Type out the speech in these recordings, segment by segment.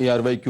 ARYQ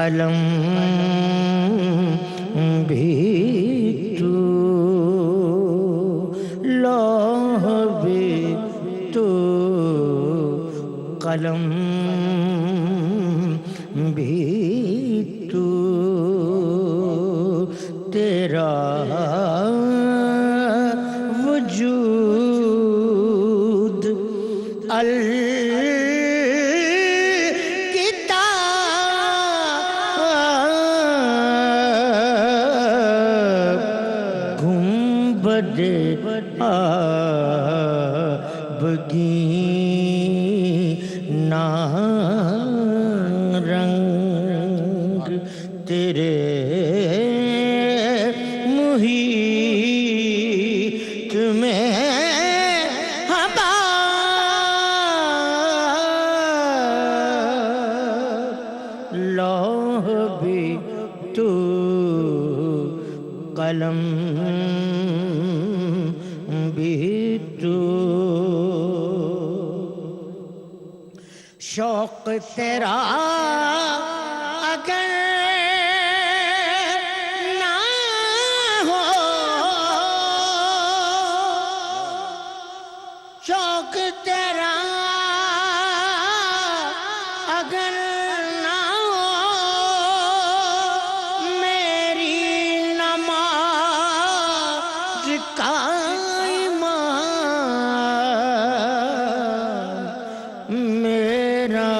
قلم بھی تو، لوح بھی تو، قلم بھی تو، تیرا وجود الکتاب، گنبد آبگینہ رنگ، تیرے محیط میں ہوا لوح بھی تو، قلم بھی تو، شوق تیرا اگر نہ ہو، شوق تیرا اگر نہ ہو، میری نماز کا ایمان، میرا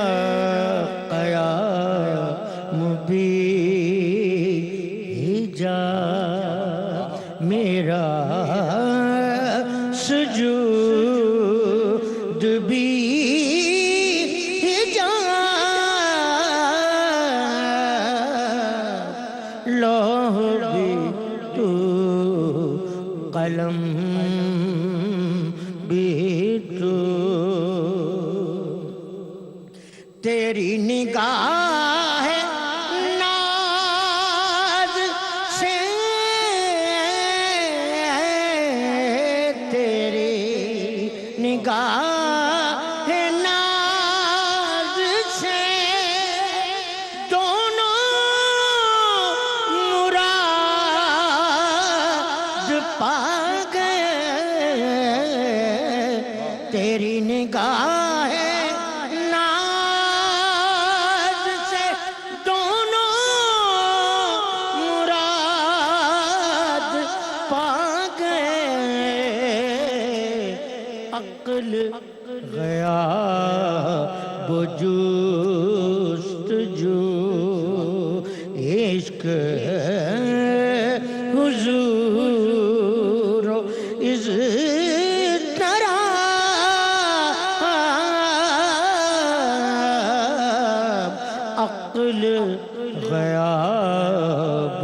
قیام بھی حجاب، میرا سجود بھی حجاب، لوح بھی تو، قلم بھی تو، تیری نگاہ ناز سے، تیری نگاہ ناز سے دونوں مراد پا گئے، تیری نگاہ ناز سے دونوں مراد پا گئے، عقل گیا بجستجو، عشق حضور اس طرح، عقل غیاب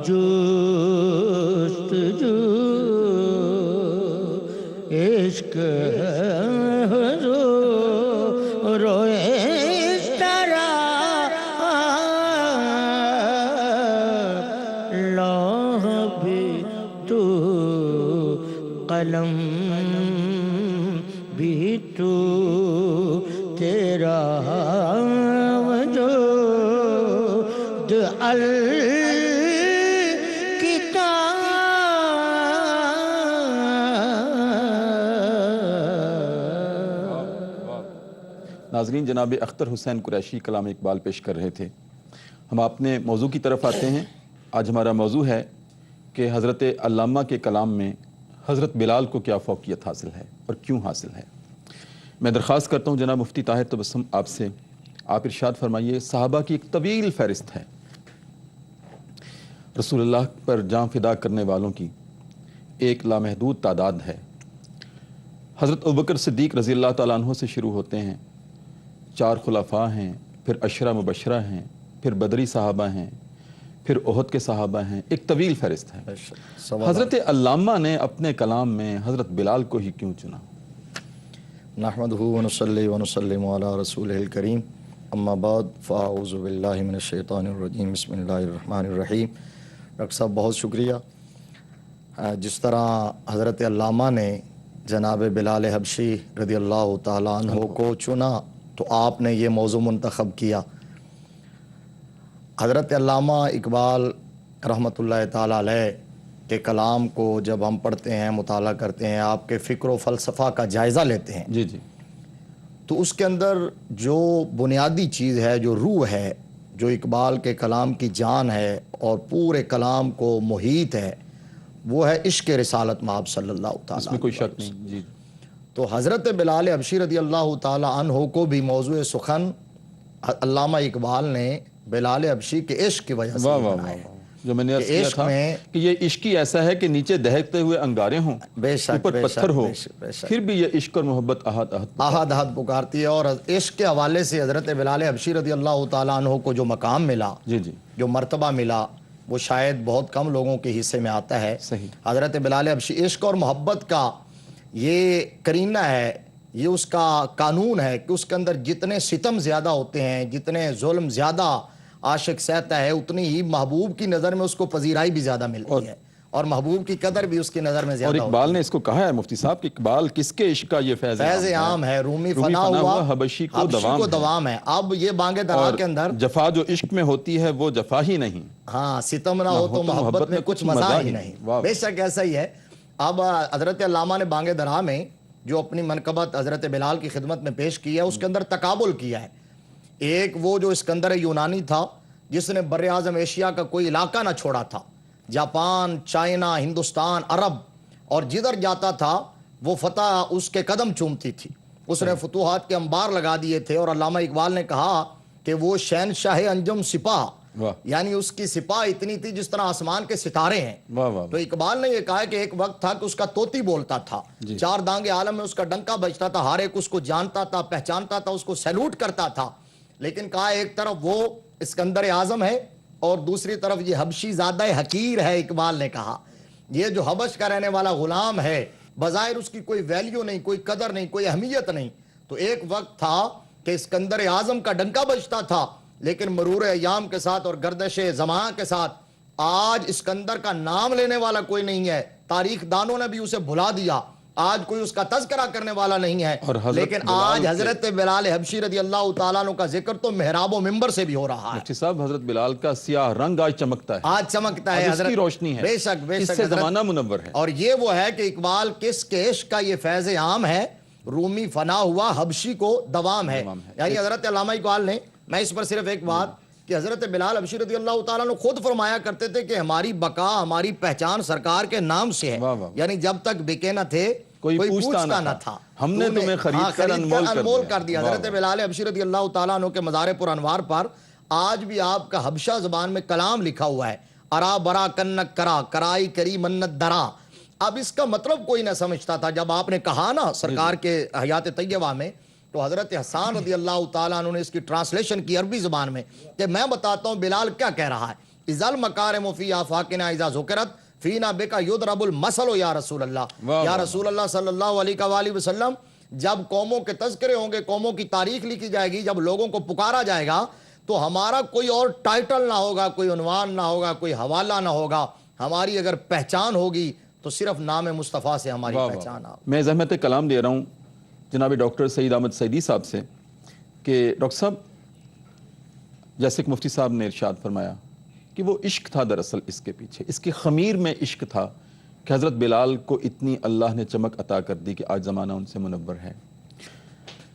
جستجو، عشق حضور اس طرح، لوح بھی تو، قلم بھی تو، تیرا وجود ناظرین، جناب اختر حسین قریشی کلام اقبال پیش کر رہے تھے۔ ہم اپنے موضوع کی طرف آتے ہیں۔ آج ہمارا موضوع ہے کہ حضرت علامہ کے کلام میں حضرت بلال کو کیا فوقیت حاصل ہے اور کیوں حاصل ہے۔ میں درخواست کرتا ہوں جناب مفتی طاہر تبسم آپ سے، آپ ارشاد فرمائیے، صحابہ کی ایک طویل فہرست ہے، رسول اللہ پر جان فدا کرنے والوں کی ایک لامحدود تعداد ہے۔ حضرت ابوبکر صدیق رضی اللہ تعالیٰ عنہ سے شروع ہوتے ہیں، 4 خلفاء ہیں، پھر عشرہ مبشرہ ہیں، پھر بدری صحابہ ہیں، پھر احد کے صحابہ ہیں، ایک طویل فہرست ہے۔ حضرت علامہ نے اپنے کلام میں حضرت بلال کو ہی کیوں چنا؟ نحمدہ ونصلی ونسلم علی رسولہ الکریم، اما بعد فاعوذ باللہ من الشیطان الرجیم، بسم اللہ الرحمن الرحیم۔ ڈاکٹر صاحب بہت شکریہ۔ جس طرح حضرت علامہ نے جناب بلال حبشی رضی اللہ تعالیٰ عنہ کو چنا تو آپ نے یہ موضوع منتخب کیا۔ حضرت علامہ اقبال رحمۃ اللہ تعالیٰ علیہ کے کلام کو جب ہم پڑھتے ہیں، مطالعہ کرتے ہیں، آپ کے فکر و فلسفہ کا جائزہ لیتے ہیں، جی جی، تو اس کے اندر جو بنیادی چیز ہے، جو روح ہے، جو اقبال کے کلام کی جان ہے اور پورے کلام کو محیط ہے، وہ ہے عشق رسالت مآب صلی اللہ تعالیٰ اس میں کوئی شک نہیں. جی تو حضرت بلال حبشی رضی اللہ تعالیٰ عنہ کو بھی موضوع سخن علامہ اقبال نے بلال حبشی کے عشق کی وجہ سے واہ واہ بنایا ہے. واہ، جو میں نے عرض کیا عشق تھا میں کہ یہ عشق ہی ایسا ہے کہ نیچے دہکتے ہوئے انگارے ہوں، بے شک اوپر بے پتھر شک ہو، بے شک بے شک پھر بھی یہ عشق اور محبت احد احد. آہد احد پکارتی ہے. اور عشق کے حوالے سے حضرت بلال حبشی رضی اللہ تعالیٰ عنہ کو جو مقام ملا، جی جی، جو مرتبہ ملا، وہ شاید بہت کم لوگوں کے حصے میں آتا ہے. صحیح. حضرت بلال حبشی عشق اور محبت کا یہ کرینہ ہے، یہ اس کا قانون ہے کہ اس کے اندر جتنے ستم زیادہ ہوتے ہیں، جتنے ظلم زیادہ عاشق سہتا ہے، اتنی ہی محبوب کی نظر میں اس کو پذیرائی بھی زیادہ ملتی ہے اور محبوب کی قدر بھی اس کی نظر میں اور زیادہ ہوتی اقبال نے اس کو کہا ہے مفتی صاحب کہ اقبال کس کے عشق کا یہ فیض ہے. فیض عام ہے، رومی فنا ہوا، حبشی کو دوام ہے. اب یہ بانگ درا اور کے اندر جفا جو عشق میں ہوتی ہے وہ جفا ہی نہیں. ہاں، ستم نہ ہو تو محبت میں کچھ مزہ ہی نہیں. واہ. بے شک ایسا ہی ہے. اب حضرت علامہ نے بانگ درا میں جو اپنی منقبت حضرت بلال کی خدمت میں پیش کی ہے، اس کے اندر تقابل کیا ہے. ایک وہ جو اسکندر یونانی تھا، جس نے بر اعظم ایشیا کا کوئی علاقہ نہ چھوڑا تھا، جاپان، چائنا، ہندوستان، عرب، اور جدھر جاتا تھا وہ فتح اس کے قدم چومتی تھی. اس نے فتوحات کے انبار لگا دیے تھے. اور علامہ اقبال نے کہا کہ وہ شہنشاہ انجم سپاہ، واہ. یعنی اس کی سپاہ اتنی تھی جس طرح آسمان کے ستارے ہیں. واہ واہ. تو اقبال نے یہ کہا کہ ایک وقت تھا کہ اس کا طوطی بولتا تھا، چار دانگ عالم میں اس کا ڈنکا بجتا تھا، ہر ایک اس کو جانتا تھا، پہچانتا تھا، اس کو سیلوٹ کرتا تھا. لیکن کہا ایک طرف وہ اسکندر اعظم ہے اور دوسری طرف یہ حبشی زادہ حقیر ہے. اقبال نے کہا یہ جو حبش کا رہنے والا غلام ہے، بظاہر اس کی کوئی ویلیو نہیں، کوئی قدر نہیں، کوئی اہمیت نہیں. تو ایک وقت تھا کہ اسکندر اعظم کا ڈنکا بجتا تھا، لیکن مرور ایام کے ساتھ اور گردش زمان کے ساتھ آج اسکندر کا نام لینے والا کوئی نہیں ہے. تاریخ دانوں نے بھی اسے بھلا دیا، آج کوئی اس کا تذکرہ کرنے والا نہیں ہے. لیکن آج حضرت بلال حبشی رضی اللہ تعالیٰ عنہ کا ذکر تو محراب و منبر سے بھی ہو رہا ہے. مفتی صاحب، حضرت بلال کا سیاہ رنگ آج چمکتا ہے، آج چمکتا ہے، اس کی روشنی ہے، بے شک بے اس شک سے حضرت. زمانہ منور ہے. اور یہ وہ ہے کہ اقبال کس کے عشق کا یہ فیض عام ہے، رومی فنا ہوا حبشی کو دوام ہے. یعنی حضرت علامہ اقبال نے، میں اس پر صرف ایک بات کہ حضرت بلال حبشی رضی اللہ تعالیٰ نے خود فرمایا کرتے تھے کہ ہماری بقا، ہماری پہچان سرکار کے نام سے ہے. یعنی جب تک بکے نہ تھے کوئی پوچھتا نہ تھا، ہم نے تمہیں خرید کر انمول کر دیا. حضرت بلال حبشی رضی اللہ تعالیٰ عنہ کے مزار پر انوار پر آج بھی آپ کا حبشہ زبان میں کلام لکھا ہوا ہے، ارا برا کنک کرا کرائی کری منت درا. اب اس کا مطلب کوئی نہ سمجھتا تھا. جب آپ نے کہا نا سرکار کے حیات طیبہ میں، تو حضرت حسان رضی اللہ تعالیٰ عنہ نے اس کی ٹرانسلیشن کی عربی زبان میں کہ میں بتاتا ہوں بلال کیا کہہ رہا ہے. اذا المکارم فی آفاقنا اذا ذکرت فینا بکا یضرب المثل یا رسول اللہ. یا رسول اللہ صلی اللہ علیہ وآلہ وسلم، جب قوموں کے تذکرے ہوں گے، قوموں کی تاریخ لکھی جائے گی، جب لوگوں کو پکارا جائے گا، تو ہمارا کوئی اور ٹائٹل نہ ہوگا، کوئی عنوان نہ ہوگا، کوئی حوالہ نہ ہوگا. ہماری اگر پہچان ہوگی تو صرف نام مصطفیٰ سے ہماری پہچان آ. میں زحمت کلام دے رہا ہوں جناب ڈاکٹر سعید احمد سعیدی صاحب سے کہ ڈاکٹر صاحب، جیسے کہ مفتی صاحب نے ارشاد فرمایا کہ وہ عشق تھا، دراصل اس کے پیچھے، اس کی خمیر میں عشق تھا کہ حضرت بلال کو اتنی اللہ نے چمک عطا کر دی کہ آج زمانہ ان سے منور ہے.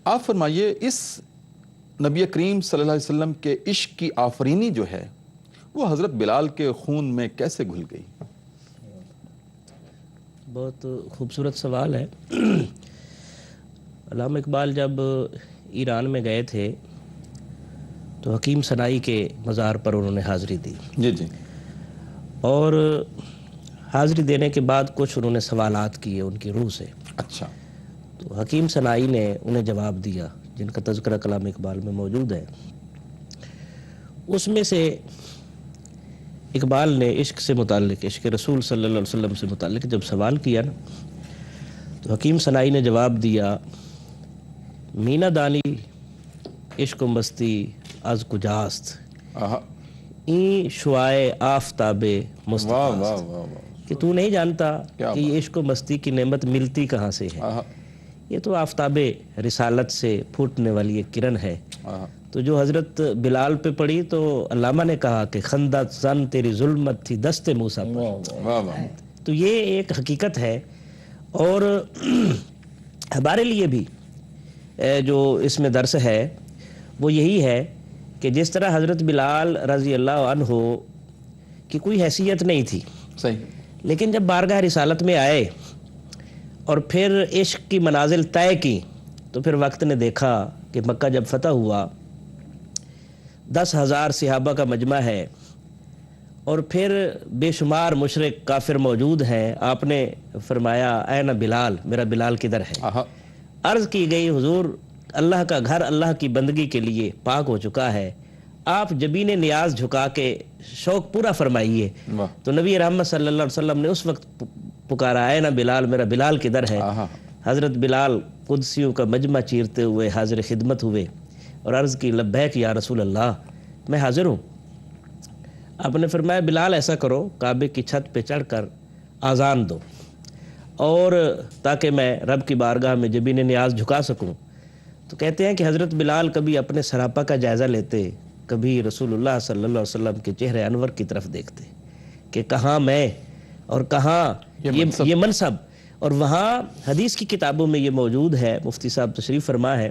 آپ فرمائیے اس نبی کریم صلی اللہ علیہ وسلم کے عشق کی آفرینی جو ہے وہ حضرت بلال کے خون میں کیسے گھل گئی؟ بہت خوبصورت سوال ہے. علامہ اقبال جب ایران میں گئے تھے تو حکیم سنائی کے مزار پر انہوں نے حاضری دی. جی جی. اور حاضری دینے کے بعد کچھ انہوں نے سوالات کیے ان کی روح سے. اچھا. تو حکیم سنائی نے انہیں جواب دیا جن کا تذکرہ کلام اقبال میں موجود ہے. اس میں سے اقبال نے عشق سے متعلق، عشق رسول صلی اللہ علیہ وسلم سے متعلق جب سوال کیا نا، تو حکیم سنائی نے جواب دیا، مینا دانی عشق و مستی از کجاست، این شعائے آفتاب مصطفیٰ، کہ تو نہیں جانتا کہ یہ عشق و مستی کی نعمت ملتی کہاں سے ہے. یہ تو آفتاب رسالت سے پھوٹنے والی ایک کرن ہے. تو جو حضرت بلال پہ پڑی تو علامہ نے کہا کہ خندق زن تیری ظلمت تھی دست موسیٰ پر. واہ واہ. تو یہ ایک حقیقت ہے. اور ہمارے لیے بھی جو اس میں درس ہے وہ یہی ہے کہ جس طرح حضرت بلال رضی اللہ عنہ کی کوئی حیثیت نہیں تھی، صحیح. لیکن جب بارگاہ رسالت میں آئے اور پھر عشق کی منازل طے کی تو پھر وقت نے دیکھا کہ مکہ جب فتح ہوا 10,000 صحابہ کا مجمع ہے اور پھر بے شمار مشرک کافر موجود ہیں. آپ نے فرمایا این بلال، میرا بلال کدھر ہے؟ آہا. عرض کی گئی حضور اللہ کا گھر اللہ کی بندگی کے لیے پاک ہو چکا ہے، آپ جبین نیاز جھکا کے شوق پورا فرمائیے. واہ. تو نبی رحمت صلی اللہ علیہ وسلم نے اس وقت پکارا اے نا بلال، میرا بلال کدھر ہے؟ آہا. حضرت بلال قدسیوں کا مجمع چیرتے ہوئے حاضر خدمت ہوئے اور عرض کی لبیک یا رسول اللہ، میں حاضر ہوں. آپ نے فرمایا بلال ایسا کرو، کعبے کی چھت پہ چڑھ کر آذان دو اور تاکہ میں رب کی بارگاہ میں جبین نیاز جھکا سکوں. تو کہتے ہیں کہ حضرت بلال کبھی اپنے سراپا کا جائزہ لیتے، کبھی رسول اللہ صلی اللہ علیہ وسلم کے چہرے انور کی طرف دیکھتے کہ کہاں میں اور کہاں یہ منصب. اور وہاں حدیث کی کتابوں میں یہ موجود ہے، مفتی صاحب تشریف فرما ہے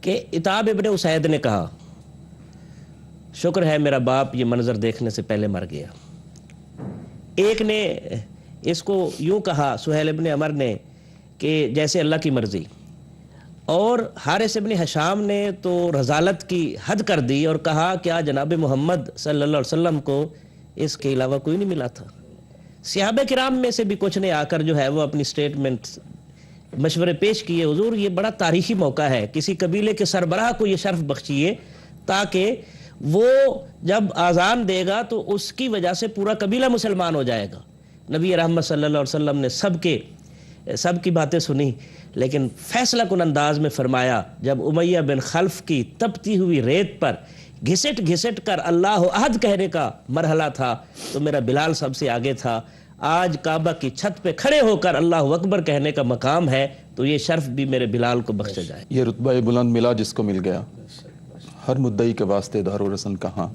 کہ عتاب ابن اسید نے کہا شکر ہے میرا باپ یہ منظر دیکھنے سے پہلے مر گیا. ایک نے اس کو یوں کہا سہیل ابن عمر نے کہ جیسے اللہ کی مرضی. اور حارث ابن حشام نے تو رذالت کی حد کر دی اور کہا کیا جناب محمد صلی اللہ علیہ وسلم کو اس کے علاوہ کوئی نہیں ملا تھا؟ صحابہ کرام میں سے بھی کچھ نے آ کر جو ہے وہ اپنی سٹیٹمنٹ مشورے پیش کیے، حضور یہ بڑا تاریخی موقع ہے، کسی قبیلے کے سربراہ کو یہ شرف بخشیے تاکہ وہ جب آذان دے گا تو اس کی وجہ سے پورا قبیلہ مسلمان ہو جائے گا. نبی رحمت صلی اللہ علیہ وسلم نے سب کی باتیں سنی، لیکن فیصلہ کن انداز میں فرمایا جب امیہ بن خلف کی تپتی ہوئی ریت پر گھسٹ گھسٹ کر اللہ احد کہنے کا مرحلہ تھا تو میرا بلال سب سے آگے تھا. آج کعبہ کی چھت پہ کھڑے ہو کر اللہ اکبر کہنے کا مقام ہے تو یہ شرف بھی میرے بلال کو بخشا جائے. یہ رتبہ بلند ملا جس کو مل گیا، ہر مدعی کے واسطے دار و رسن کہاں.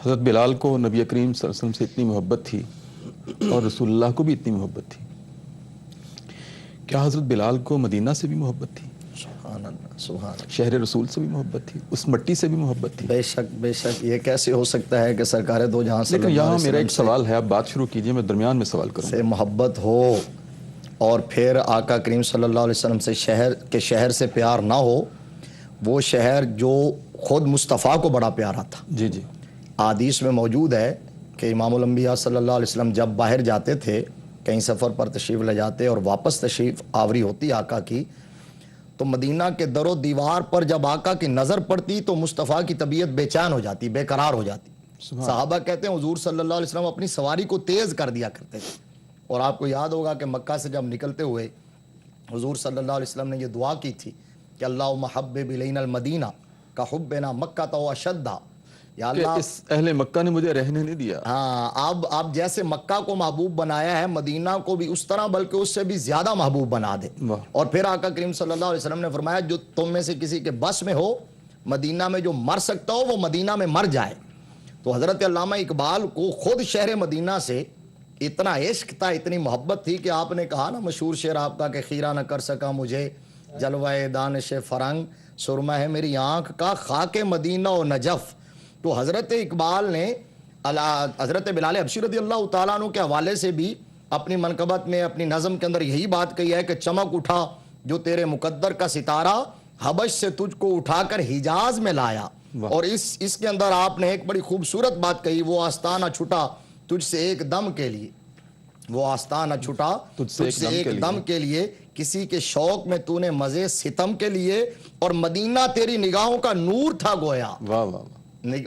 حضرت بلال کو نبی کریم صلی اللہ علیہ وسلم سے اتنی محبت تھی اور رسول اللہ کو بھی اتنی محبت تھی. کیا حضرت بلال کو مدینہ سے بھی محبت تھی؟ سبحان اللہ، سبحان اللہ. شہر رسول سے بھی محبت تھی، اس مٹی سے بھی محبت تھی. بے شک بے شک. یہ کیسے ہو سکتا ہے کہ سرکار دو جہاں صلی لیکن اللہ یہاں علیہ میرا وسلم ایک سوال ہے، آپ بات شروع کیجئے، میں درمیان میں سوال کروں. سے محبت ہو اور پھر آقا کریم صلی اللہ علیہ وسلم سے شہر سے پیار نہ ہو، وہ شہر جو خود مصطفیٰ کو بڑا پیارا تھا. جی جی. حدیث میں موجود ہے کہ امام الانبیاء صلی اللہ علیہ وسلم جب باہر جاتے تھے، کہیں سفر پر تشریف لے جاتے اور واپس تشریف آوری ہوتی آقا کی، تو مدینہ کے در و دیوار پر جب آقا کی نظر پڑتی تو مصطفیٰ کی طبیعت بے چین ہو جاتی، بے قرار ہو جاتی. صحابہ کہتے ہیں حضور صلی اللہ علیہ وسلم اپنی سواری کو تیز کر دیا کرتے تھے. اور آپ کو یاد ہوگا کہ مکہ سے جب نکلتے ہوئے حضور صلی اللہ علیہ وسلم نے یہ دعا کی تھی کہ اللہم حبب الینا المدینہ کا حبنا مکہ تو اشدہ. یا اللہ، اس اہل مکہ نے مجھے رہنے نہیں دیا. ہاں، اب جیسے مکہ کو محبوب بنایا ہے، مدینہ کو بھی اس طرح بلکہ اس سے بھی زیادہ محبوب بنا دے. اور پھر آقا کریم صلی اللہ علیہ وسلم نے فرمایا جو تم میں سے کسی کے بس میں ہو مدینہ میں جو مر سکتا ہو وہ مدینہ میں مر جائے. تو حضرت علامہ اقبال کو خود شہر مدینہ سے اتنا عشق تھا، اتنی محبت تھی کہ آپ نے کہا نا مشہور شعر آپ کا کہ خیرہ نہ کر سکا مجھے جلوہ دانش فرنگ، سرمہ ہے میری آنکھ کا خاک مدینہ و نجف. تو حضرت اقبال نے حضرت بلال حبشی رضی اللہ تعالیٰ عنہ کے حوالے سے بھی اپنی منقبت میں اپنی نظم کے اندر یہی بات کہی ہے کہ چمک اٹھا جو تیرے مقدر کا ستارہ، حبش سے تجھ کو اٹھا کر حجاز میں لایا. اور اس کے اندر آپ نے ایک بڑی خوبصورت بات کہی، وہ آستانہ چھٹا تجھ سے ایک دم کے لیے، وہ آستانہ چھٹا تجھ سے ایک دم کے لیے، کسی کے شوق میں تو نے مزے ستم کے لیے. اور مدینہ تیری نگاہوں کا نور تھا گویا. واہ واہ.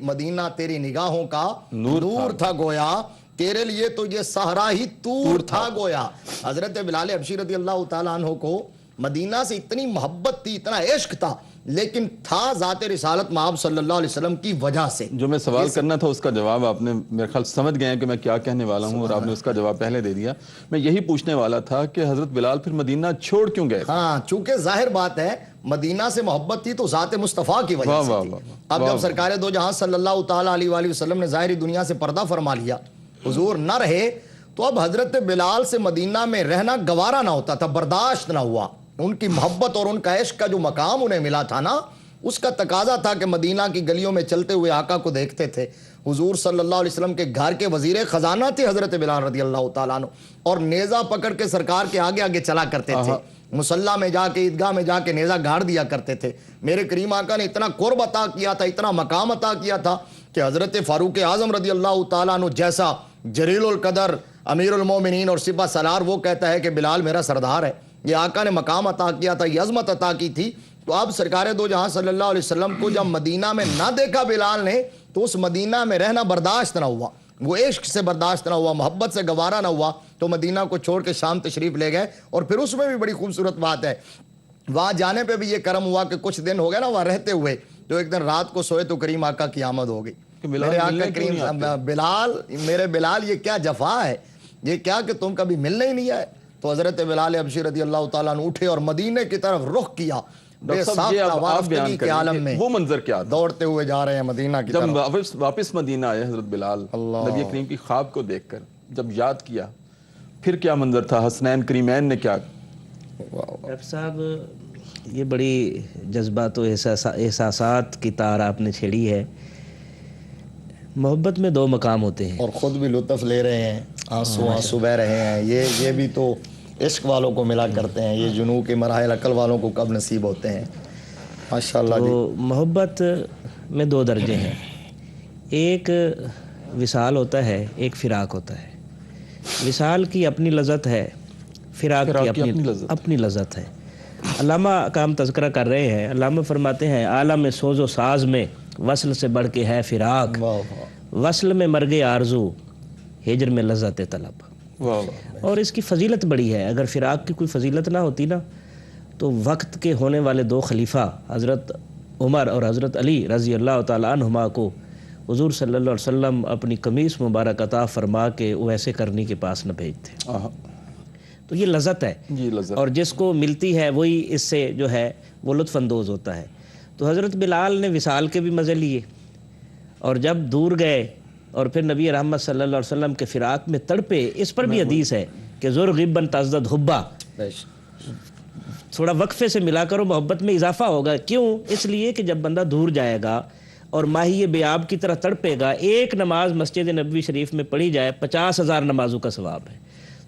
مدینہ تیری نگاہوں کا نور تھا گویا، تیرے لیے تو یہ صحرا ہی طور تھا گویا. حضرت بلال حبشی رضی اللہ تعالیٰ عنہ کو مدینہ سے اتنی محبت تھی، اتنا عشق تھا، لیکن تھا ذات رسالت مآب صلی اللہ علیہ وسلم کی وجہ سے. جو میں سوال کرنا تھا اس کا جواب آپ نے میرے خیال سمجھ گئے ہیں کہ میں کیا کہنے والا ہوں، اور آپ نے اس کا جواب پہلے دے دیا. میں یہی پوچھنے والا تھا کہ حضرت بلال پھر مدینہ چھوڑ کیوں گئے؟ ہاں، چونکہ ظاہر بات ہے مدینہ سے محبت تھی تو ذات مصطفیٰ کی وجہ سے تھی۔ اب جب سرکار دو جہاں صلی اللہ تعالیٰ علیہ وآلہ وسلم نے ظاہری دنیا سے پردہ فرما لیا، حضور نہ رہے، تو اب حضرت بلال سے مدینہ میں رہنا گوارا نہ ہوتا تھا، برداشت نہ ہوا۔ ان کی محبت اور ان کا عشق کا جو مقام انہیں ملا تھا نا، اس کا تقاضا تھا کہ مدینہ کی گلیوں میں چلتے ہوئے آقا کو دیکھتے تھے۔ حضور صلی اللہ علیہ وسلم کے گھر کے وزیر خزانہ تھے حضرت بلال رضی اللہ تعالیٰ عنہ، اور نیزہ پکڑ کے سرکار کے آگے آگے چلا کرتے تھے، مصلی میں جا کے، عیدگاہ میں جا کے نیزہ گاڑ دیا کرتے تھے۔ میرے کریم آقا نے اتنا قرب عطا کیا تھا، اتنا مقام عطا کیا تھا کہ حضرت فاروق اعظم رضی اللہ تعالیٰ عنہ جیسا جلیل القدر امیر المومنین اور سپہ سالار وہ کہتا ہے کہ بلال میرا سردار ہے۔ یہ آقا نے مقام عطا کیا تھا، یہ عظمت عطا کی تھی۔ تو اب سرکار دو جہاں صلی اللہ علیہ وسلم کو جب مدینہ میں نہ دیکھا بلال نے، تو اس مدینہ میں رہنا برداشت نہ ہوا، وہ عشق سے برداشت نہ ہوا، محبت سے گوارا نہ ہوا، تو مدینہ کو چھوڑ کے شام تشریف لے گئے۔ اور پھر اس میں بھی بڑی خوبصورت بات ہے، وہاں جانے پہ بھی یہ کرم ہوا کہ کچھ دن ہو گئے نا وہاں رہتے ہوئے، تو ایک دن رات کو سوئے تو کریم آقا کی آمد ہو گئی۔ میرے آقا کریم بلال، میرے بلال یہ کیا جفا ہے، یہ کیا کہ تم کبھی ملنے ہی نہیں آئے۔ تو حضرت بلال حبشی رضی اللہ تعالیٰ عنہ اٹھے اور مدینے کی طرف رخ کیا، بے ساختہ وارفتگی کے عالم میں وہ منظر کیا تھا دوڑتے ہوئے جا رہے ہیں مدینہ کی طرف۔ جب واپس مدینہ آئے حضرت بلال، نبی کریم کی خواب کو دیکھ کر جب یاد کیا، پھر کیا منظر تھا؟ حسنین کریمین نے کیا؟ ڈاکٹر صاحب یہ بڑی جذبات و احساسات کی تار آپ نے چھیڑی ہے۔ محبت میں دو مقام ہوتے ہیں، اور خود بھی لطف لے رہے ہیں، آنسو بہ رہے ہیں۔ یہ بھی تو عشق والوں کو ملا کرتے ہیں، یہ جنوں کے مراحل عقل والوں کو کب نصیب ہوتے ہیں۔ ماشاءاللہ جی۔ تو محبت میں دو درجے ہیں، ایک وصال ہوتا ہے، ایک فراق ہوتا ہے۔ وصال کی اپنی لذت ہے، فراق کی اپنی لذت ہے۔ علامہ کا ہم تذکرہ کر رہے ہیں، علامہ فرماتے ہیں عالم سوز و ساز میں وصل سے بڑھ کے ہے فراق، وصل میں مرگ آرزو، ہجر میں لذت طلب۔ اور اس کی فضیلت بڑی ہے۔ اگر فراق کی کوئی فضیلت نہ ہوتی نا، تو وقت کے ہونے والے دو خلیفہ حضرت عمر اور حضرت علی رضی اللہ تعالیٰ عنہما کو حضور صلی اللہ علیہ وسلم اپنی قمیص مبارک عطا فرما کے ویسے کرنی کے پاس نہ بھیجتے۔ تو یہ لذت ہے، اور جس کو ملتی ہے وہی اس سے جو ہے وہ لطف اندوز ہوتا ہے۔ تو حضرت بلال نے وصال کے بھی مزے لیے، اور جب دور گئے اور پھر نبی رحمت صلی اللہ علیہ وسلم کے فراق میں تڑپے، اس پر بھی حدیث ہے کہ زر غبن تزدد حبا، تھوڑا وقفے سے ملا کرو، محبت میں اضافہ ہوگا۔ کیوں؟ اس لیے کہ جب بندہ دور جائے گا اور ماہی بیاب کی طرح تڑپے گا، ایک نماز مسجد نبوی شریف میں پڑھی جائے 50,000 نمازوں کا ثواب ہے،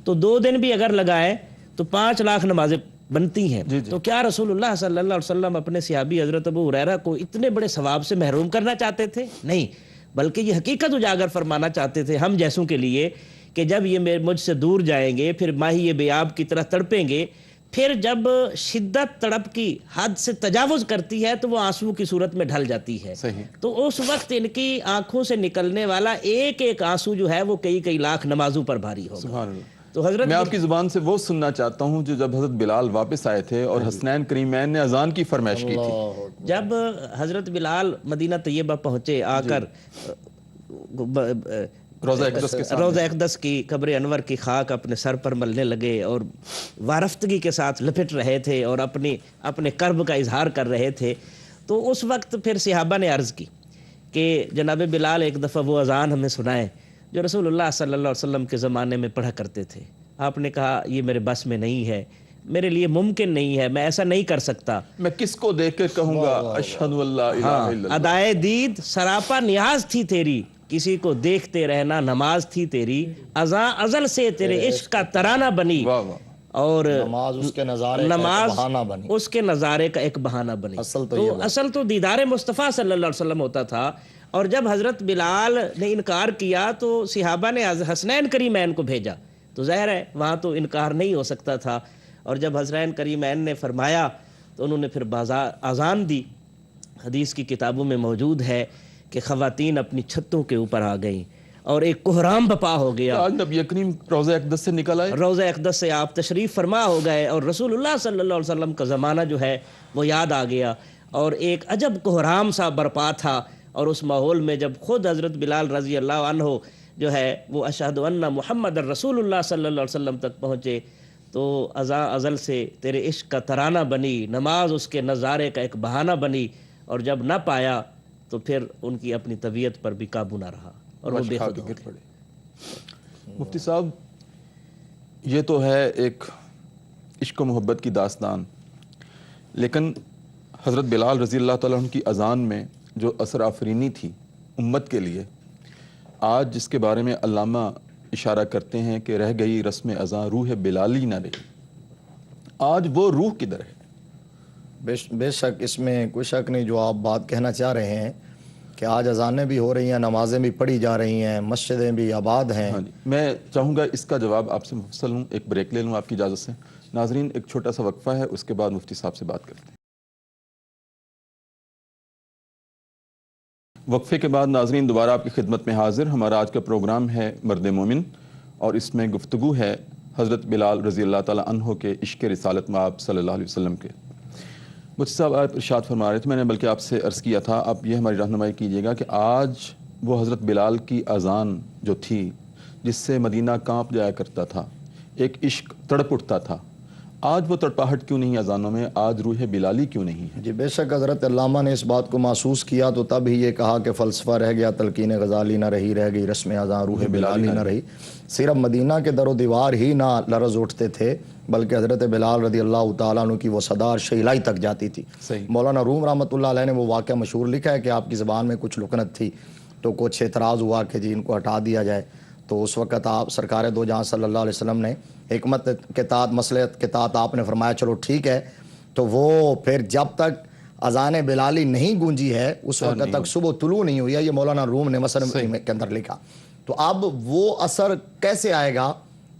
تو 2 دن بھی اگر لگائے تو 5 لاکھ نمازیں بنتی ہیں۔ تو کیا رسول اللہ صلی اللہ علیہ وسلم اپنے صحابی حضرت ابو ہریرہ کو اتنے بڑے ثواب سے محروم کرنا چاہتے تھے؟ نہیں، بلکہ یہ حقیقت اجاگر فرمانا چاہتے تھے ہم جیسوں کے لیے کہ جب یہ مجھ سے دور جائیں گے، پھر ماہی بیاب کی طرح تڑپیں گے، پھر جب شدت تڑپ کی حد سے تجاوز کرتی ہے تو وہ آنسو کی صورت میں ڈھل جاتی ہے۔ تو اس وقت ان کی آنکھوں سے نکلنے والا ایک ایک آنسو جو ہے وہ کئی لاکھ نمازوں پر بھاری ہوگا۔ سبحان اللہ۔ تو حضرت میں آپ کی زبان سے وہ سننا چاہتا ہوں جو جب حضرت بلال واپس آئے تھے اور حسنین کریمین نے اذان کی فرمائش کی تھی، جب حضرت بلال مدینہ طیبہ پہنچے، آ کر روضہ اقدس کی قبر انور کی خاک اپنے سر پر ملنے لگے اور وارفتگی کے ساتھ لپٹ رہے تھے اور اپنے کرب کا اظہار کر رہے تھے، تو اس وقت پھر صحابہ نے عرض کی کہ جناب بلال ایک دفعہ وہ اذان ہمیں سنائیں جو رسول اللہ صلی اللہ علیہ وسلم کے زمانے میں پڑھا کرتے تھے۔ آپ نے کہا یہ میرے بس میں نہیں ہے، میرے لیے ممکن نہیں ہے، میں ایسا نہیں کر سکتا۔ میں کس کو دیکھ کر کہوں گا اشہد اللہ الہ الا اللہ۔ ادائے دید سراپا نیاز تھی تیری، کسی کو دیکھتے رہنا نماز تھی تیری، ازاں ازل سے تیرے عشق کا ترانہ بنی، اور نماز اس کے نظارے کا ایک بہانہ بنی، اس کے نظارے کا ایک بہانہ بنی۔ اصل تو دیدار مصطفیٰ صلی اللہ علیہ وسلم ہوتا تھا۔ اور جب حضرت بلال نے انکار کیا تو صحابہ نے حسنین کریمین کو بھیجا، تو ظاہر ہے وہاں تو انکار نہیں ہو سکتا تھا۔ اور جب حسنین کریمین نے فرمایا تو انہوں نے پھر اذان دی۔ حدیث کی کتابوں میں موجود ہے کہ خواتین اپنی چھتوں کے اوپر آ گئیں اور ایک کوہرام بپا ہو گیا۔ آج نبی کریم روضہ اقدس سے نکل آئے، روضہ اقدس سے آپ تشریف فرما ہو گئے اور رسول اللہ صلی اللہ علیہ وسلم کا زمانہ جو ہے وہ یاد آ گیا، اور ایک عجب کوہرام سا برپا تھا۔ اور اس ماحول میں جب خود حضرت بلال رضی اللہ عنہ جو ہے وہ اشہد ان محمد الرسول اللہ صلی اللہ علیہ وسلم تک پہنچے، تو ازاں ازل سے تیرے عشق کا ترانہ بنی، نماز اس کے نظارے کا ایک بہانہ بنی، اور جب نہ پایا تو پھر ان کی اپنی طبیعت پر بھی قابو نہ رہا اور وہ بے خود ہو گئے۔ مفتی صاحب، یہ تو ہے ایک عشق و محبت کی داستان، لیکن حضرت بلال رضی اللہ تعالیٰ عنہ کی اذان میں جو اثر آفرینی تھی امت کے لیے، آج جس کے بارے میں علامہ اشارہ کرتے ہیں کہ رہ گئی رسم اذان روح بلالی نہ رہی، آج وہ روح کدھر ہے؟ بے شک اس میں کوئی شک نہیں جو آپ بات کہنا چاہ رہے ہیں کہ آج اذانیں بھی ہو رہی ہیں، نمازیں بھی پڑھی جا رہی ہیں، مسجدیں بھی آباد ہیں۔ ہاں جی، میں چاہوں گا اس کا جواب آپ سے مفصل ہوں، ایک بریک لے لوں آپ کی اجازت سے۔ ناظرین، ایک چھوٹا سا وقفہ ہے، اس کے بعد مفتی صاحب سے بات کرتے ہیں۔ وقفے کے بعد ناظرین دوبارہ آپ کی خدمت میں حاضر۔ ہمارا آج کا پروگرام ہے مرد مومن، اور اس میں گفتگو ہے حضرت بلال رضی اللہ تعالیٰ عنہ کے عشق رسالت مآب صلی اللہ علیہ وسلم کے۔ مفتی صاحب آپ ارشاد فرما رہے تھے، میں نے بلکہ آپ سے عرض کیا تھا، آپ یہ ہماری رہنمائی کیجیے گا کہ آج وہ حضرت بلال کی اذان جو تھی جس سے مدینہ کانپ جایا کرتا تھا، ایک عشق تڑپ اٹھتا تھا، آج وہ تڑپاہٹ کیوں نہیں اذانوں میں؟ آج روح بلالی کیوں نہیں ہے؟ جی بے شک حضرت علامہ نے اس بات کو محسوس کیا تو تب ہی یہ کہا کہ فلسفہ رہ گیا، تلقین غزالی نہ رہی، رہ گئی رسم اذان روح بلالی نہ رہی۔ صرف مدینہ کے در و دیوار ہی نہ لرز اٹھتے تھے، بلکہ حضرت بلال رضی اللہ تعالیٰ عنہ کی وہ صدا شیلائی تک جاتی تھی۔ صحیح۔ مولانا روم رحمۃ اللہ علیہ نے وہ واقعہ مشہور لکھا ہے کہ آپ کی زبان میں کچھ لکنت تھی تو کچھ اعتراض ہوا کہ جی ان کو ہٹا دیا جائے، تو اس وقت آپ سرکار دو جہاں صلی اللہ علیہ وسلم نے حکمت کے تحت، مصلحت کے تحت آپ نے فرمایا چلو ٹھیک ہے۔ تو وہ پھر جب تک اذان بلالی نہیں گونجی ہے اس وقت تک صبح طلوع نہیں ہوئی ہے، یہ مولانا روم نے مثلا کے اندر لکھا۔ تو اب وہ اثر کیسے آئے گا،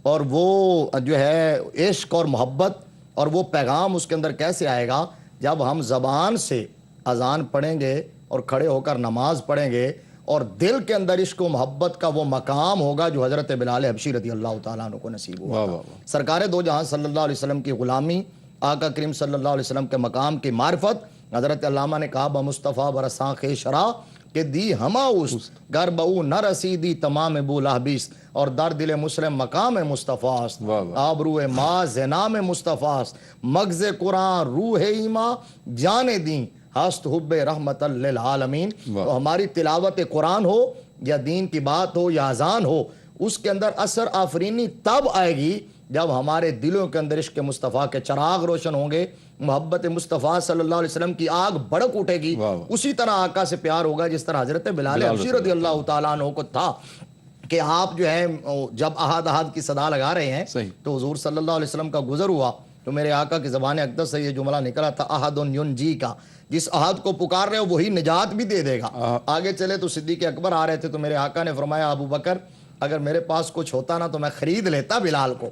اور وہ جو ہے عشق اور محبت اور وہ پیغام اس کے اندر کیسے آئے گا جب ہم زبان سے اذان پڑھیں گے اور کھڑے ہو کر نماز پڑھیں گے اور دل کے اندر عشق و محبت کا وہ مقام ہوگا جو حضرت بلال حبشی رضی اللہ تعالیٰ عنہ کو نصیب ہوا تھا۔ سرکار دو جہاں صلی اللہ علیہ وسلم کی غلامی، آقا کریم صلی اللہ علیہ وسلم کے مقام کی معرفت، حضرت علامہ نے کہا بمصطفیٰ برساں خیشرا کہ دی ہما اس گر بہو نہ رسیدی تمام بولا بیس، اور در دل مسلم مقام مصطفیٰ است، آبرو ما زنام مصطفیٰ است، مغز قرآن روح ایما جان دین ہست حب رحمت للعالمین۔ تو ہماری تلاوت قرآن ہو یا دین کی بات ہو یا اذان ہو، اس کے اندر اثر آفرینی تب آئے گی جب ہمارے دلوں کے اندر عشق مصطفیٰ کے چراغ روشن ہوں گے، محبت مصطفیٰ صلی اللہ علیہ وسلم کی آگ بڑک اٹھے گی۔ اسی طرح آقا سے پیار ہوگا جس طرح حضرت بلال حبشی رضی اللہ تعالیٰ عنہ کو تھا کہ آپ جو ہے جب احد احد کی صدا لگا رہے ہیں تو حضور صلی اللہ علیہ وسلم کا گزر ہوا تو میرے آقا کی زبان اقدس سے یہ جملہ نکلا تھا، احد ینجی کا، جس احد کو پکار رہے ہو وہی نجات بھی دے دے گا۔ آگے چلے تو صدیق اکبر آ رہے تھے تو میرے آقا نے فرمایا ابو بکر اگر میرے پاس کچھ ہوتا نا تو میں خرید لیتا بلال کو۔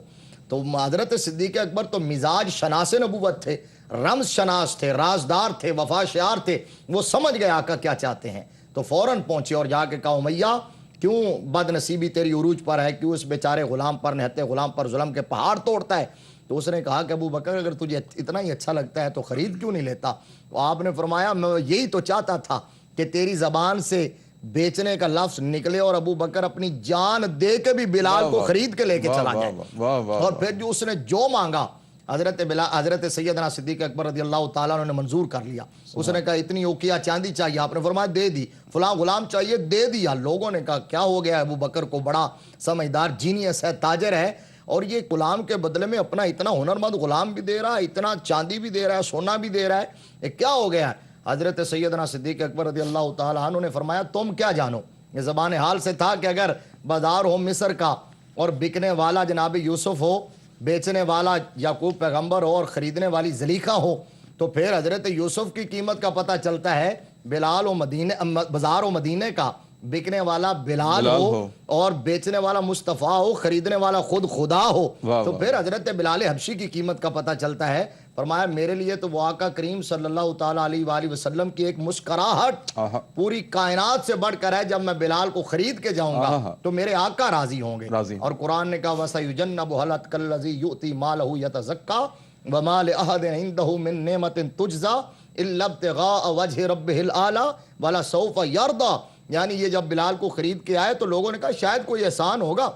تو حضرت صدیق اکبر تو مزاج شناس نبوت تھے، رمز شناس تھے، رازدار تھے، وفا شعار تھے، وہ سمجھ گئے آقا کیا چاہتے ہیں، تو فوراً پہنچے اور جا کے کہا امیہ کیوں بد نصیبی تیری عروج پر ہے، کیوں اس بیچارے غلام پر، نہتے غلام پر ظلم کے پہاڑ توڑتا ہے؟ تو اس نے کہا کہ ابو بکر اگر تجھے اتنا ہی اچھا لگتا ہے تو خرید کیوں نہیں لیتا؟ تو آپ نے فرمایا میں یہی تو چاہتا تھا کہ تیری زبان سے بیچنے کا لفظ نکلے اور ابو بکر اپنی جان دے کے بھی بلال کو خرید کے لے کے چلا جائے۔ اور پھر جو اس نے جو مانگا حضرت سیدنا صدیق اکبر رضی اللہ تعالیٰ عنہ نے منظور کر لیا۔ اس نے کہا اتنی اوقیہ چاندی چاہیے، آپ نے فرمایا دے دی، فلاں غلام چاہیے دے دیا۔ لوگوں نے کہا کیا ہو گیا، ابو بکر کو بڑا سمجھدار جینیس ہے، تاجر ہے، اور یہ غلام کے بدلے میں اپنا اتنا ہنرمند غلام بھی دے رہا ہے، اتنا چاندی بھی دے رہا ہے، سونا بھی دے رہا ہے، یہ کیا ہو گیا ہے؟ حضرت سیدنا صدیق اکبر رضی اللہ تعالیٰ عنہ نے فرمایا تم کیا جانو؟ یہ زبان حال سے تھا کہ اگر بازار ہو مصر کا اور بکنے والا جناب یوسف ہو، بیچنے والا یعقوب پیغمبر ہو اور خریدنے والی زلیخا ہو، تو پھر حضرت یوسف کی قیمت کا پتہ چلتا ہے، بلال و مدینے بازار و مدینے کا بکنے والا بلال ہو اور بیچنے والا مصطفیٰ ہو، خریدنے والا خود خدا ہو، تو پھر حضرت بلال حبشی کی قیمت کا پتہ چلتا ہے۔ فرمایا میرے لیے تو وہ آقا کریم صلی اللہ تعالیٰ علیہ وآلہ وسلم کی ایک مسکراہٹ پوری کائنات سے بڑھ کر ہے، جب میں بلال کو خرید کے جاؤں گا تو میرے آقا راضی ہوں گے۔ اور قرآن نے کہا وَسَيُجَنَّبُهَا الْأَتْقَى الَّذِي يُؤْتِي مَالَهُ يَتَزَكَّى وَمَا لِأَحَدٍ عِندَهُ مِن نِعْمَةٍ تُجْزَى إِلَّا ابْتِغَاءَ وَجْهِ رَبِّهِ الْأَعْلَى وَلَسَوْفَ يَرْضَى۔ یعنی یہ جب بلال کو خرید کے آئے تو لوگوں نے کہا شاید کوئی احسان ہوگا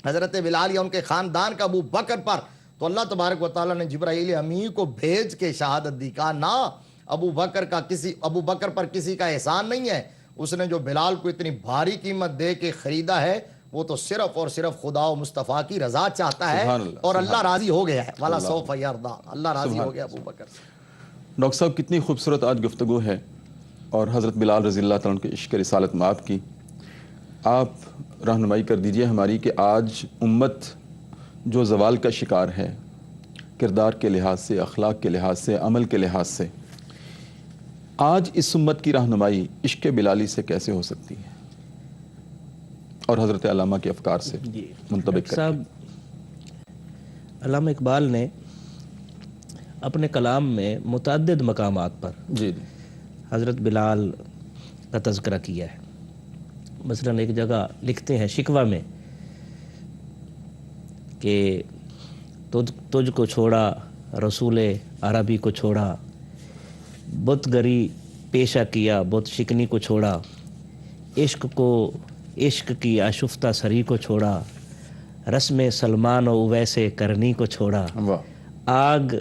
حضرت بلال یا ان کے خاندان کا ابو بکر پر، تو اللہ تبارک و تعالیٰ نے جبرائیل امی کو بھیج کے شہادت دی. کہا نہ ابو بکر پر کسی کا احسان نہیں ہے, اس نے جو بلال کو اتنی بھاری قیمت دے کے خریدا ہے وہ تو صرف اور صرف خدا و مصطفیٰ کی رضا چاہتا ہے, اور اللہ راضی ہو گیا ہے. والا سوف یرضا, اللہ راضی ہو گیا ابو بکر سے. ڈاکٹر صاحب کتنی خوبصورت آج گفتگو ہے, اور حضرت بلال رضی اللہ تعالیٰ عنہ کے عشق رسالت میں آپ کی, آپ رہنمائی کر دیجئے ہماری کہ آج امت جو زوال کا شکار ہے کردار کے لحاظ سے, اخلاق کے لحاظ سے, عمل کے لحاظ سے, آج اس امت کی رہنمائی عشق بلالی سے کیسے ہو سکتی ہے اور حضرت علامہ کے افکار سے منطبق کر صاحب, علامہ اقبال نے اپنے کلام میں متعدد مقامات پر جی حضرت بلال کا تذکرہ کیا ہے. مثلا ایک جگہ لکھتے ہیں شکوہ میں کہ تجھ کو چھوڑا رسول عربی کو چھوڑا, بت گری پیشہ کیا بت شکنی کو چھوڑا, عشق کی آشفتہ سری کو چھوڑا, رسم سلمان و اویسے کرنی کو چھوڑا, آگ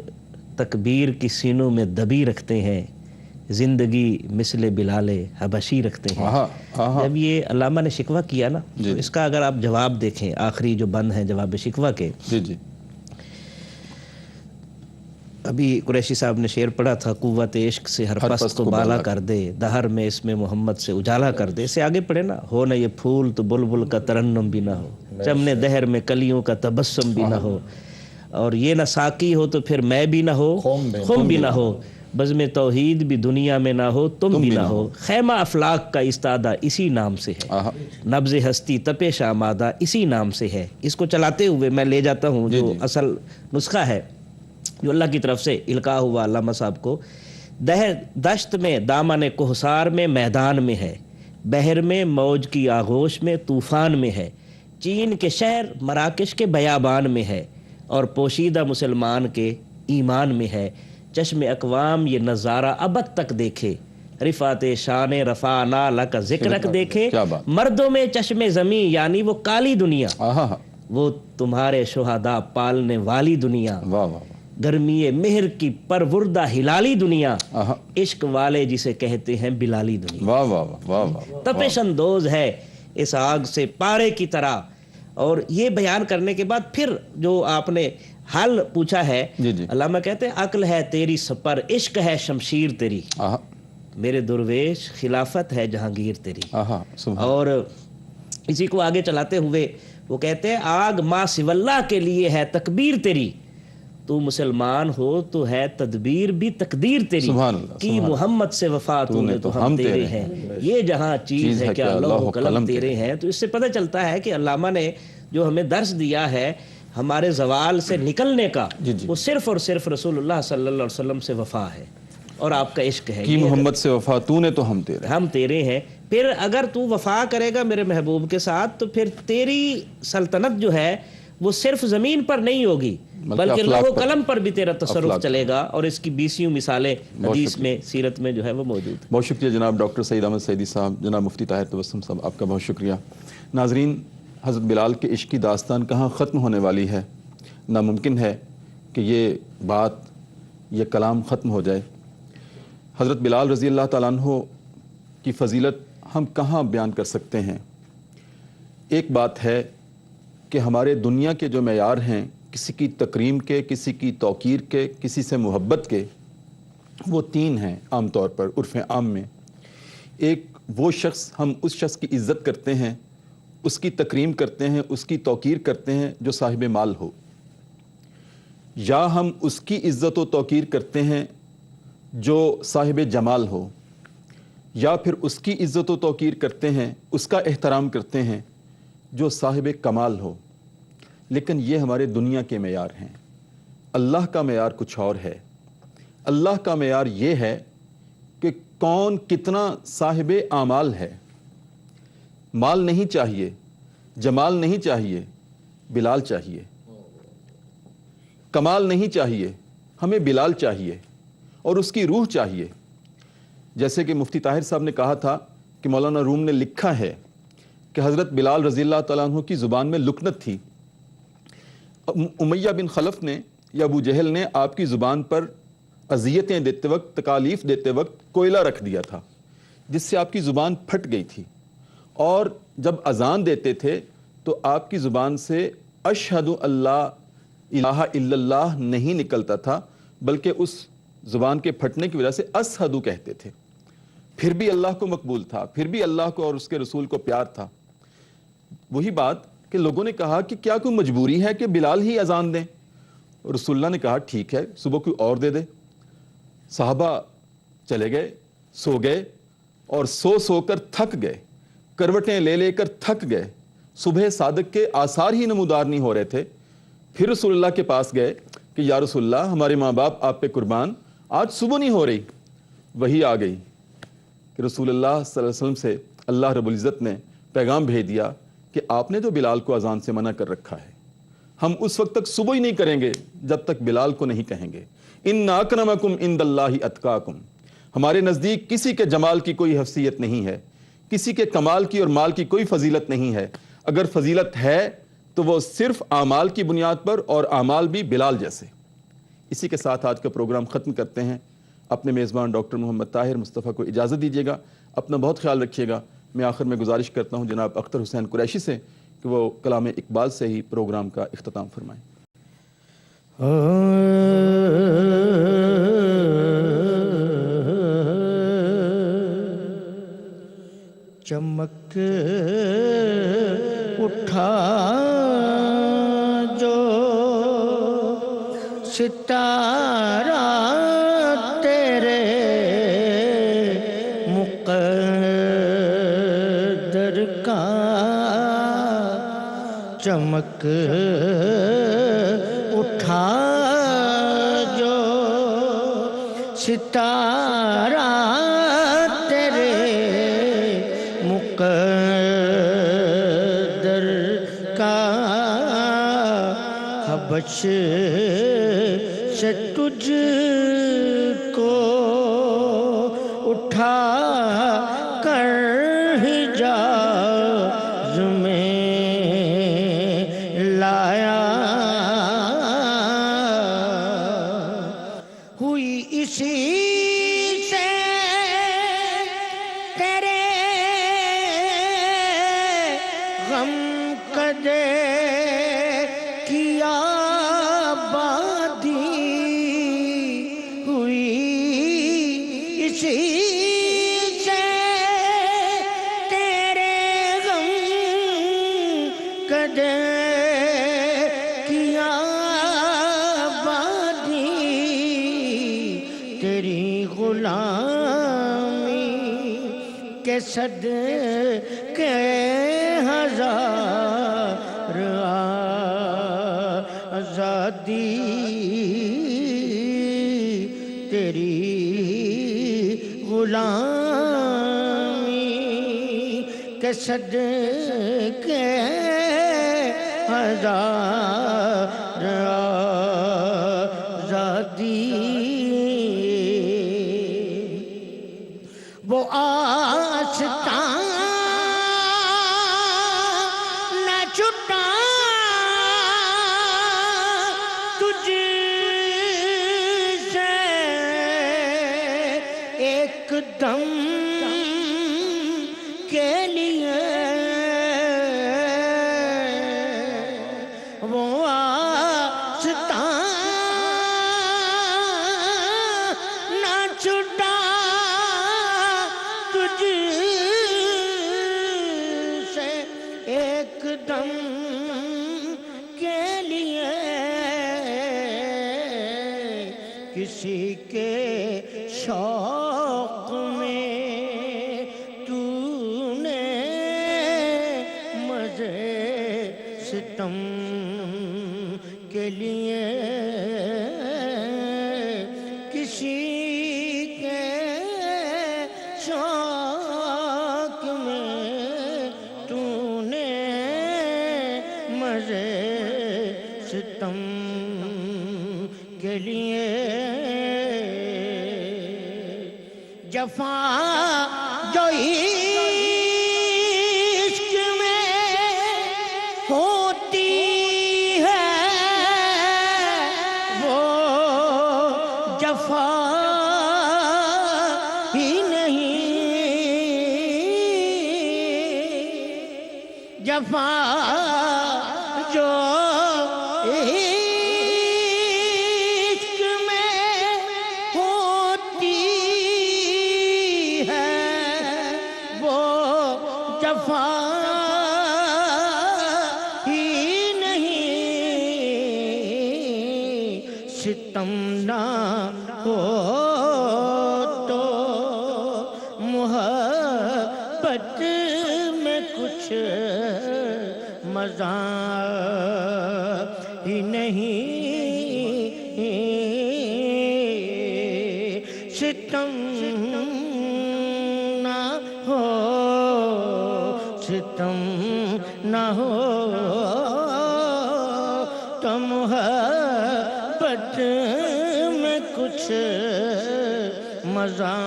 تکبیر کی سینوں میں دبی رکھتے ہیں, زندگی مثل بلال حبشی رکھتے ہیں. جب یہ علامہ نے شکوہ کیا نا, تو اس کا اگر آپ جواب دیکھیں, آخری جو بند ہیں جواب شکوہ کے, ابھی قریشی صاحب نے شعر پڑھا تھا, قوت عشق سے ہر پست کو بالا کر دے, دہر میں اس میں محمد سے اجالا کر دے. اس سے آگے پڑھے نا, ہو نہ یہ پھول تو بلبل کا ترنم بھی نہ ہو, چمنے دہر میں کلیوں کا تبسم بھی نہ ہو, اور یہ نہ ساقی ہو تو پھر میں بھی نہ ہو, خم بھی نہ ہو, بزم توحید بھی دنیا میں نہ ہو, تم بھی نہ ہو, خیمہ افلاق کا استادہ اسی نام سے ہے, نبض ہستی تپش آمادہ اسی نام سے ہے. اس کو چلاتے ہوئے میں لے جاتا ہوں جو اصل نسخہ ہے جو اللہ کی طرف سے القاء ہوا علامہ صاحب کو. دشت میں دامن کوہسار میں میدان میں ہے, بحر میں موج کی آغوش میں طوفان میں ہے, چین کے شہر مراکش کے بیابان میں ہے, اور پوشیدہ مسلمان کے ایمان میں ہے. چشم اقوام یہ نظارہ ابد تک دیکھے, رفعت شان رفعنا لک ذکرک دیکھے, مردوں میں چشم زمیں یعنی وہ کالی دنیا, وہ تمہارے شہداء پالنے والی دنیا, گرمی مہر کی پروردہ ہلالی دنیا, عشق والے جسے کہتے ہیں بلالی دنیا. تپش اندوز ہے اس آگ سے پارے کی طرح. اور یہ بیان کرنے کے بعد پھر جو آپ نے حل پوچھا ہے, علامہ کہتے ہیں عقل ہے تیری سپر, عشق ہے شمشیر تیری, میرے درویش خلافت ہے جہانگیر تیری. اور اسی کو آگے چلاتے ہوئے وہ کہتے ہیں آگ ما سوی اللہ کے لیے ہے تکبیر تیری, تو مسلمان ہو تو ہے تدبیر بھی تقدیر تیری, کی محمد سے وفا تو نے تو ہم تیرے ہیں, یہ جہاں چیز ہے کیا لوح و قلم تیرے ہیں. تو اس سے پتہ چلتا ہے کہ علامہ نے جو ہمیں درس دیا ہے ہمارے زوال سے نکلنے کا, وہ صرف اور صرف رسول اللہ صلی اللہ علیہ وسلم سے وفا ہے اور آپ کا عشق ہے. کی محمد سے وفا تو نے تو ہم تیرے ہیں. پھر اگر تو وفا کرے گا میرے محبوب کے ساتھ تو پھر تیری سلطنت جو ہے وہ صرف زمین پر نہیں ہوگی بلکہ لوح و قلم پر بھی تیرا تصرف چلے گا, اور اس کی 20 مثالیں حدیث میں سیرت میں جو ہے وہ موجود ہیں. بہت شکریہ جناب ڈاکٹر سعید احمد سعیدی صاحب, جناب مفتی طاہر تبسم صاحب, آپ کا بہت شکریہ. ناظرین, حضرت بلال کے عشق کی داستان کہاں ختم ہونے والی ہے, ناممکن ہے کہ یہ بات, یہ کلام ختم ہو جائے. حضرت بلال رضی اللہ تعالیٰ عنہ کی فضیلت ہم کہاں بیان کر سکتے ہیں. ایک بات ہے کہ ہمارے دنیا کے جو معیار ہیں, کسی کی تکریم کے, کسی کی توقیر کے, کسی سے محبت کے, وہ 3 ہیں عام طور پر عرف عام میں. ایک وہ شخص, ہم اس شخص کی عزت کرتے ہیں, اس کی تکریم کرتے ہیں, اس کی توقیر کرتے ہیں جو صاحب مال ہو, یا ہم اس کی عزت و توقیر کرتے ہیں جو صاحب جمال ہو, یا پھر اس کی عزت و توقیر کرتے ہیں, اس کا احترام کرتے ہیں جو صاحب کمال ہو. لیکن یہ ہمارے دنیا کے معیار ہیں. اللہ کا معیار کچھ اور ہے. اللہ کا معیار یہ ہے کہ کون کتنا صاحب اعمال ہے. مال نہیں چاہیے, جمال نہیں چاہیے, بلال چاہیے. کمال نہیں چاہیے, ہمیں بلال چاہیے, اور اس کی روح چاہیے. جیسے کہ مفتی طاہر صاحب نے کہا تھا کہ مولانا روم نے لکھا ہے کہ حضرت بلال رضی اللہ تعالیٰ عنہ کی زبان میں لکنت تھی. امیہ بن خلف نے یا ابو جہل نے آپ کی زبان پر اذیتیں دیتے وقت، تکالیف دیتے وقت کوئلہ رکھ دیا تھا جس سے آپ کی زبان پھٹ گئی تھی، اور جب اذان دیتے تھے تو آپ کی زبان سے اشہد اللہ الہ الا اللہ نہیں نکلتا تھا، بلکہ اس زبان کے پھٹنے کی وجہ سے اشہدو کہتے تھے. پھر بھی اللہ کو مقبول تھا، پھر بھی اللہ کو اور اس کے رسول کو پیار تھا. وہی بات کہ لوگوں نے کہا کہ کیا کوئی مجبوری ہے کہ بلال ہی اذان دیں؟ رسول اللہ نے کہا ٹھیک ہے، صبح کوئی اور دے دے. صحابہ چلے گئے، سو گئے، اور سو کر تھک گئے، کروٹیں لے کر تھک گئے. صبح صادق کے آثار ہی نمودار نہیں ہو رہے تھے. پھر رسول اللہ کے پاس گئے کہ یا رسول اللہ، ہمارے ماں باپ آپ پہ قربان، آج صبح نہیں ہو رہی. وہی آ گئی کہ رسول اللہ صلی اللہ علیہ وسلم سے اللہ رب العزت نے پیغام بھیج دیا کہ آپ نے تو بلال کو اذان سے منع کر رکھا ہے، ہم اس وقت تک صبح ہی نہیں کریں گے جب تک بلال کو نہیں کہیں گے ان اکرمکم عند اللہ اتقاکم. ہمارے نزدیک کسی کے جمال کی کوئی حیثیت نہیں ہے، کسی کے کمال کی اور مال کی کوئی فضیلت نہیں ہے. اگر فضیلت ہے تو وہ صرف اعمال کی بنیاد پر، اور اعمال بھی بلال جیسے. اسی کے ساتھ آج کا پروگرام ختم کرتے ہیں. اپنے میزبان ڈاکٹر محمد طاہر مصطفیٰ کو اجازت دیجیے گا. اپنا بہت خیال رکھیے گا. میں آخر میں گزارش کرتا ہوں جناب اختر حسین قریشی سے کہ وہ کلام اقبال سے ہی پروگرام کا اختتام فرمائیں. چمک اٹھا جو ستارہ تیرے مقدر کا، چمک اٹھا جو ستارہ تیرے مقدر کا، حبش سے تجھ کو اٹھا کر حجاز میں لایا، ہوئی اسی سے تیرے غم کدے کیا بادی، ہوئی اسی سے تیرے غم کدے کیا بادی، تیری غلامی کے صدقے ہزار آزادی، تیری غلامی کے صدقے ہزار آزادی، وہ آستان نہ چھٹا تجھ سے ایک دم کے لیے، وہ آستان نہ چھٹا تجھ سے ایک دم کے لیے، کسی کے شوق میں تو نے مزے ستم کے لیے، کسی کے شوق میں تو نے مزے ستم کے لیے، جفا جو عشق میں ہوتی ہے وہ جفا جو عشق میں ہوتی ہے وہ جفا ہی نہیں، ستم نہ ہو تو محبت میں کچھ مزہ ہی نہیں، ستم نہ ہو، ستم نہ ہو تو محبت میں کچھ مزہ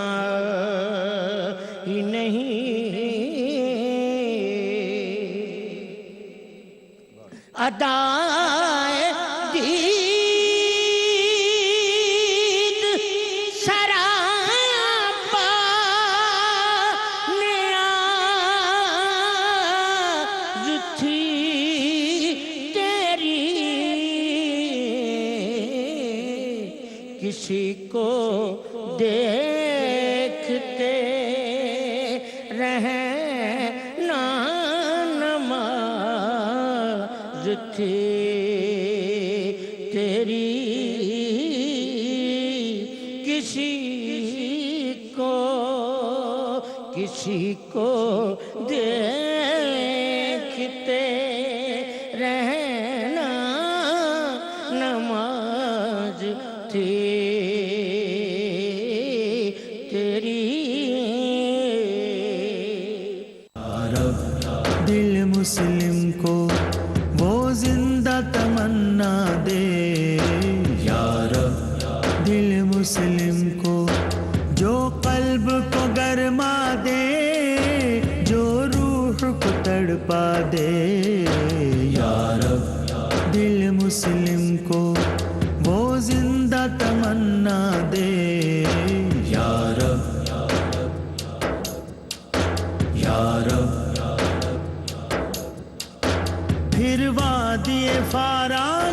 ہی نہیں، ادائے دید سراپا نیاز تھی تیری، کسی کو دیکھتے رہنا نماز تھی تیری، کسی کو دیکھتے رہنا نماز تھی تیری۔ دل مسلم کو وہ زندہ تمنا دے یا رب، دل مسلم کو جو قلب کو گرما دے، جو روح کو تڑپا دے یا رب، دل مسلم کو وہ زندہ تمنا دے یا رب، یا رب۔ پھر وادی فارا